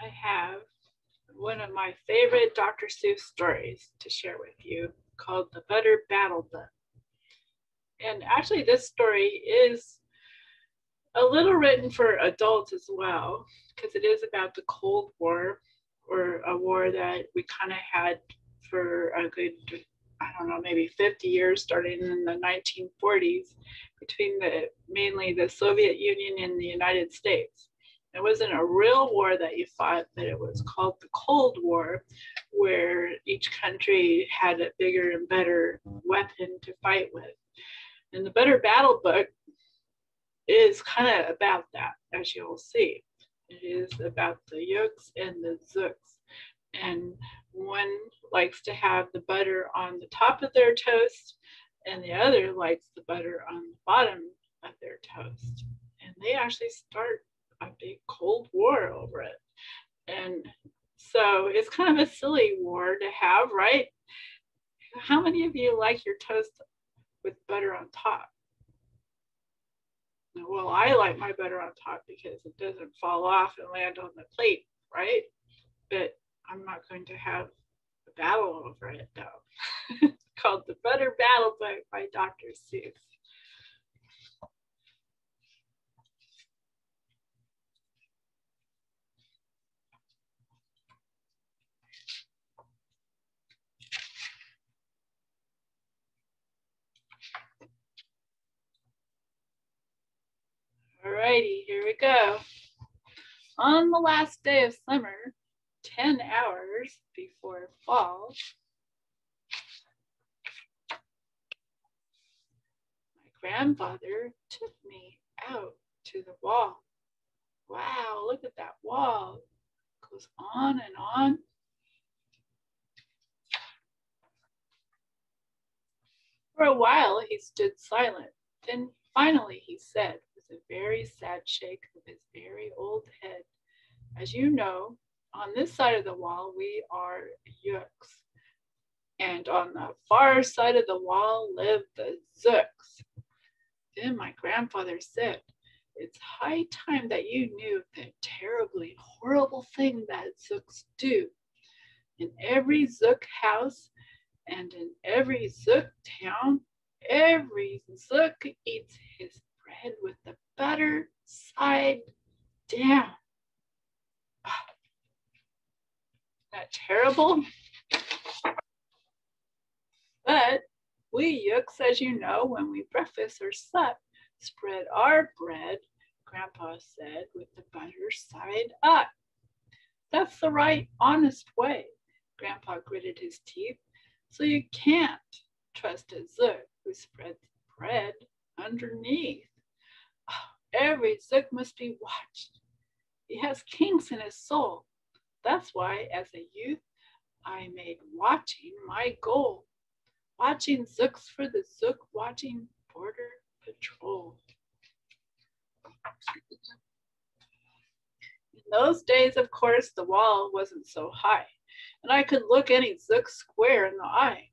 I have one of my favorite Dr. Seuss stories to share with you called The Butter Battle Book. And actually, this story is a little written for adults as well, because it is about the Cold War, or a war that we kind of had for a good, I don't know, maybe 50 years, starting in the 1940s, between mainly the Soviet Union and the United States. It wasn't a real war that you fought, but it was called the Cold War, where each country had a bigger and better weapon to fight with. And the Better Battle Book is kind of about that, as you'll see. It is about the Yuks and the Zooks. And one likes to have the butter on the top of their toast, and the other likes the butter on the bottom of their toast. And they actually start a big Cold War over it. And so it's kind of a silly war to have, right? How many of you like your toast with butter on top? Well, I like my butter on top because it doesn't fall off and land on the plate, right? But I'm not going to have a battle over it, though. It's called The Butter Battle Book by Dr. Seuss. Alrighty, here we go. On the last day of summer, 10 hours before fall, my grandfather took me out to the wall. Wow, look at that wall. It goes on and on. For a while, he stood silent. Then finally he said, with a very sad shake of his very old head, "As you know, on this side of the wall, we are Yuks. And on the far side of the wall live the Zooks." Then my grandfather said, "It's high time that you knew the terribly horrible thing that Zooks do. In every Zook house and in every Zook town, every Zook eats his bread with the butter side down." Isn't that terrible? But we Yuks, as you know, when we breakfast or sup, spread our bread, Grandpa said, with the butter side up. That's the right, honest way. Grandpa gritted his teeth. So you can't trust a Zook who spreads bread underneath. Every Zook must be watched. He has kinks in his soul. That's why, as a youth, I made watching my goal. Watching Zooks for the Zook watching border patrol. In those days, of course, the wall wasn't so high, and I could look any Zook square in the eye.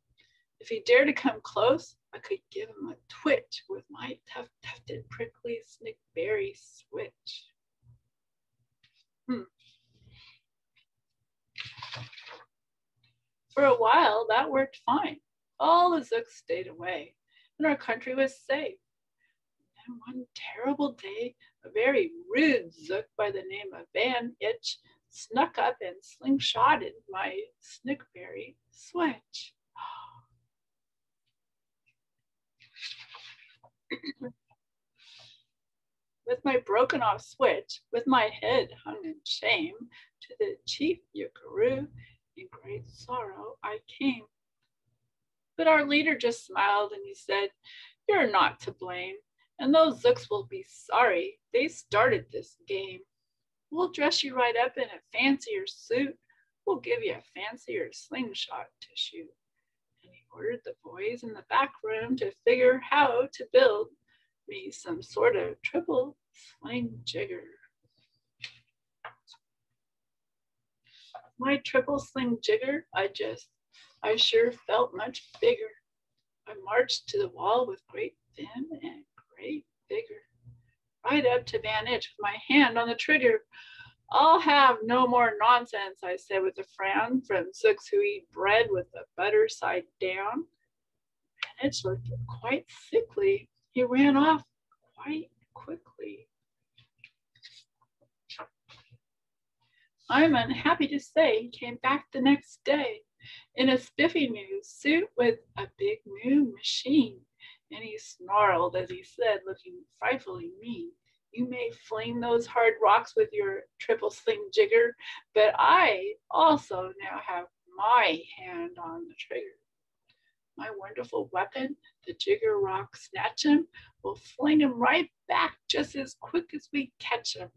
If he dared to come close, I could give him a twitch with my tough-tufted, prickly snickberry switch. For a while, that worked fine. All the Zooks stayed away, and our country was safe. And one terrible day, a very rude Zook by the name of Van Itch snuck up and slingshotted my snickberry switch. With my broken off switch, with my head hung in shame, to the chief Yukaroo, in great sorrow I came. But our leader just smiled and he said, "You're not to blame, and those Zooks will be sorry they started this game. We'll dress you right up in a fancier suit. We'll give you a fancier slingshot to shoot." And he ordered the boys in the back room to figure how to build me some sort of triple sling jigger. My triple sling jigger, I sure felt much bigger. I marched to the wall with great vim and great vigor, right up to Van Itch with my hand on the trigger. I'll have no more nonsense, I said with a frown, from Seuss who eat bread with the butter side down. And it looked quite sickly. He ran off quite quickly. I'm unhappy to say he came back the next day in a spiffy new suit with a big new machine. And he snarled as he said, looking frightfully mean, "You may fling those hard rocks with your triple sling jigger, but I also now have my hand on the trigger. My wonderful weapon, the jigger rock, snatch him, we'll fling him right back just as quick as we catch him.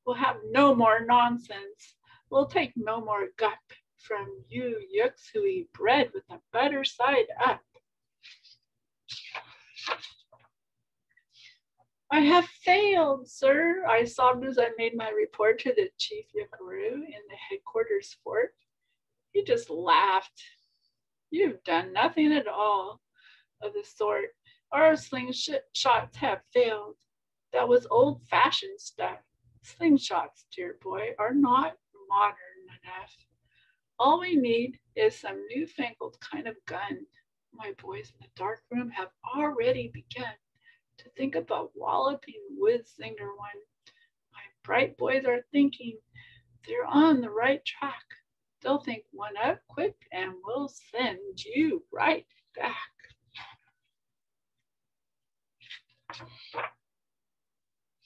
We'll have no more nonsense. We'll take no more gup from you yucks who eat bread with the butter side up." "I have failed, sir," I sobbed as I made my report to the chief yuckaroo in the headquarters fort. He just laughed. "You've done nothing at all of the sort. Our slingshots have failed. That was old-fashioned stuff. Slingshots, dear boy, are not modern enough. All we need is some newfangled kind of gun. My boys in the dark room have already begun to think about walloping with Zinger one. My bright boys are thinking they're on the right track. They'll think one up quick and we'll send you right back."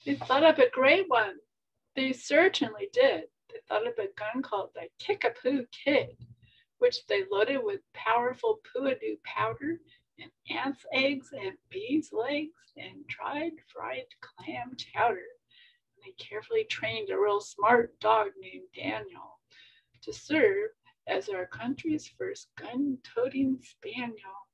They thought up a great one. They certainly did. They thought up a gun called the Kickapoo Kid, which they loaded with powerful puadoo powder and ants' eggs and bees' legs and dried fried clam chowder. And they carefully trained a real smart dog named Daniel to serve as our country's first gun-toting spaniel.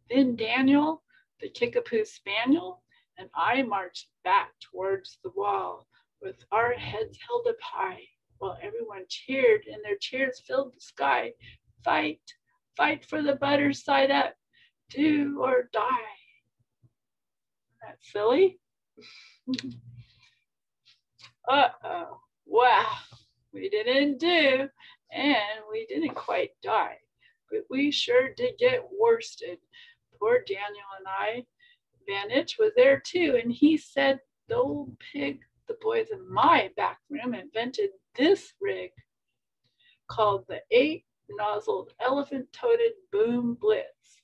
Then Daniel, the Kickapoo Spaniel, and I marched back towards the wall with our heads held up high while everyone cheered and their cheers filled the sky. "Fight, fight for the butter side up, do or die." Isn't that silly? Uh-oh, wow, we didn't do, and we didn't quite die, but we sure did get worsted. Poor Daniel and I. Van Itch was there too, and he said the old pig, the boys in my back room, invented this rig called the 8-nozzled elephant-toted boom blitz.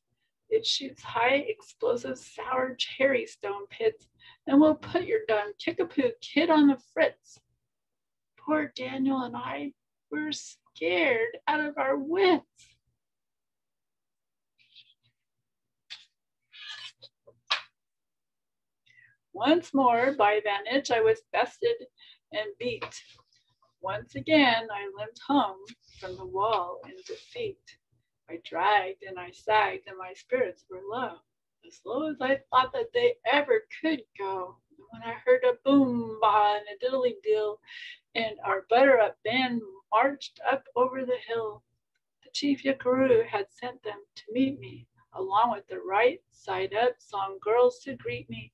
It shoots high explosive sour cherry stone pits and will put your dumb Kickapoo Kid on the fritz. Poor Daniel and I were scared out of our wits. Once more by Van Itch I was bested and beat. Once again I limped home from the wall in defeat. I dragged and I sagged and my spirits were low, as low as I thought that they ever could go. And when I heard a boom, bah, and a diddly dill, and our butter-up band marched up over the hill, the chief yuckaroo had sent them to meet me, along with the right side up song girls to greet me.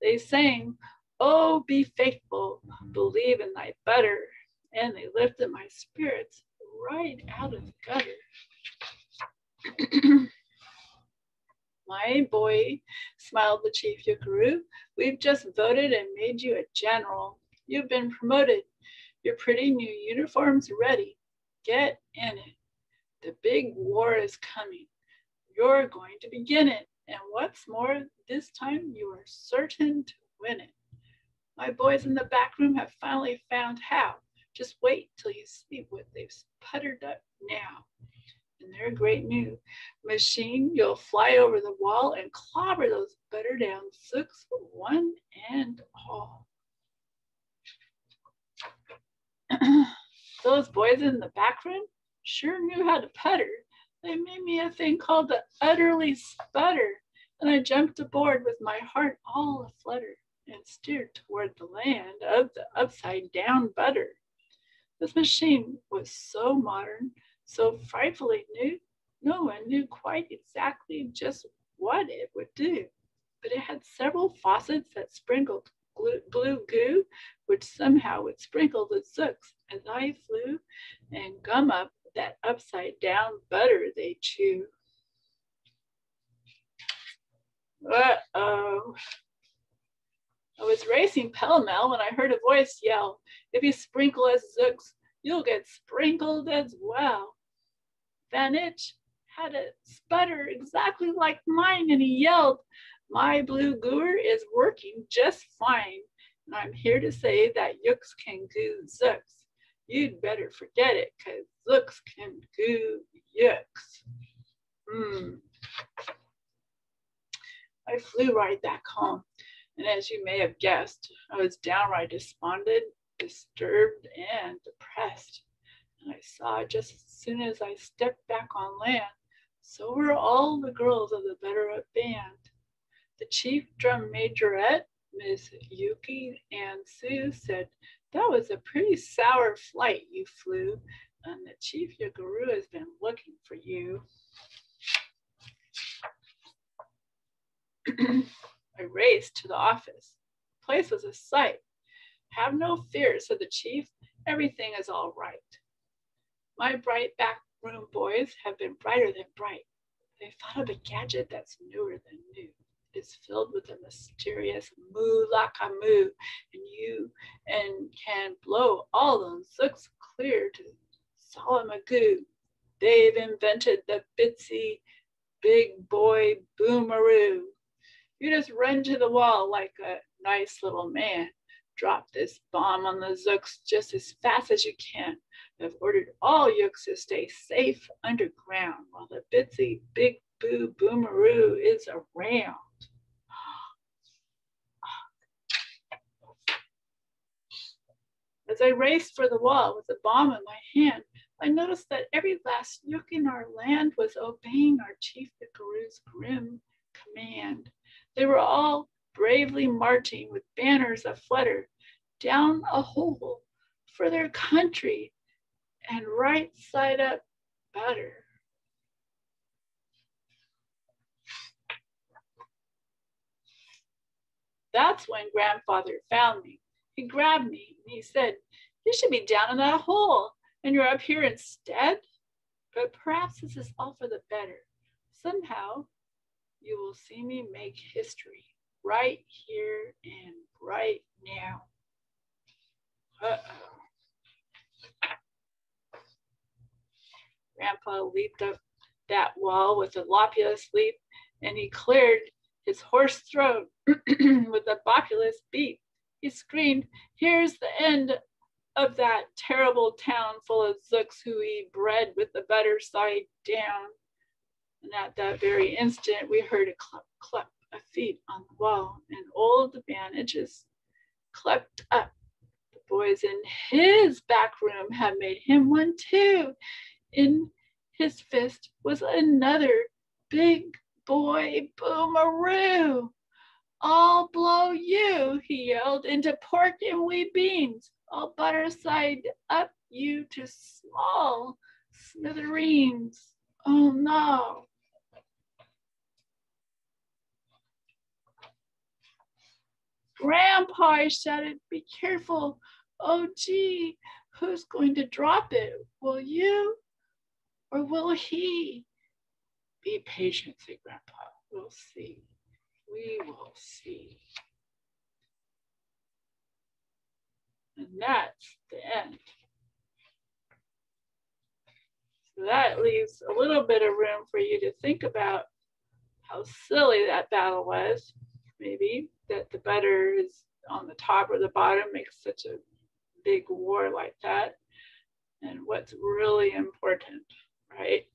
They sang, "Oh, be faithful, believe in thy butter," and they lifted my spirits right out of the gutter. "My boy," smiled the chief yuckaroo, "we've just voted and made you a general. You've been promoted. Your pretty new uniform's ready. Get in it. The big war is coming. You're going to begin it. And what's more, this time you are certain to win it. My boys in the back room have finally found how. Just wait till you see what they've puttered up now. In their great new machine, you'll fly over the wall and clobber those butter down Seuss one and all." Those boys in the back room sure knew how to putter. They made me a thing called the utterly sputter, and I jumped aboard with my heart all aflutter and steered toward the land of the upside down butter. This machine was so modern, so frightfully new, no one knew quite exactly just what it would do. But it had several faucets that sprinkled blue goo, which somehow would sprinkle the Zooks as I flew and gum up that upside down butter they chew. Uh-oh. I was racing pell-mell when I heard a voice yell, "If you sprinkle us Zooks, you'll get sprinkled as well." Van Itch had a sputter exactly like mine, and he yelled, "My blue gooer is working just fine, and I'm here to say that Yooks can goo Zooks. You'd better forget it, 'cause Zooks can goo Yooks." I flew right back home, and as you may have guessed, I was downright despondent, disturbed, and depressed. And I saw just as soon as I stepped back on land, so were all the girls of the Better Up band. The chief drum majorette, Miss Yuki and Sue, said, "That was a pretty sour flight you flew, and the chief Yugaroo has been looking for you." I raced to the office. The place was a sight. "Have no fear," said the chief. "Everything is all right. My bright back room boys have been brighter than bright. They thought of a gadget that's newer than new. It's filled with a mysterious moo laka moo, and can blow all those Zooks clear to Salamagoo. They've invented the Bitsy Big Boy Boomaroo. You just run to the wall like a nice little man. Drop this bomb on the Zooks just as fast as you can. I've ordered all Yooks to stay safe underground while the Bitsy Big Boo Boomaroo is around." As I raced for the wall with the bomb in my hand, I noticed that every last Yook in our land was obeying our chief Yugaroo's grim command. They were all bravely marching with banners aflutter down a hole for their country and right side up butter. That's when Grandfather found me. He grabbed me and he said, "You should be down in that hole, and you're up here instead. But perhaps this is all for the better. Somehow you will see me make history right here and right now." Uh-oh. Grandpa leaped up that wall with a lopulous leap, and he cleared his hoarse throat with a bopulous beat. He screamed, "Here's the end of that terrible town full of Zooks who eat bread with the butter side down." And at that very instant, we heard a clup, clup of feet on the wall, and old Bandages clept up. The boys in his back room had made him one too. In his fist was another Big Boy Boomaroo. "I'll blow you," he yelled, "into pork and wee beans. I'll butter side up you to small smithereens. Oh no." "Grandpa," I shouted, "be careful. Oh gee, who's going to drop it? Will you or will he?" "Be patient," said Grandpa. "We'll see. We will see." And that's the end. So that leaves a little bit of room for you to think about how silly that battle was. Maybe that the butter is on the top or the bottom makes such a big war like that. And what's really important, right?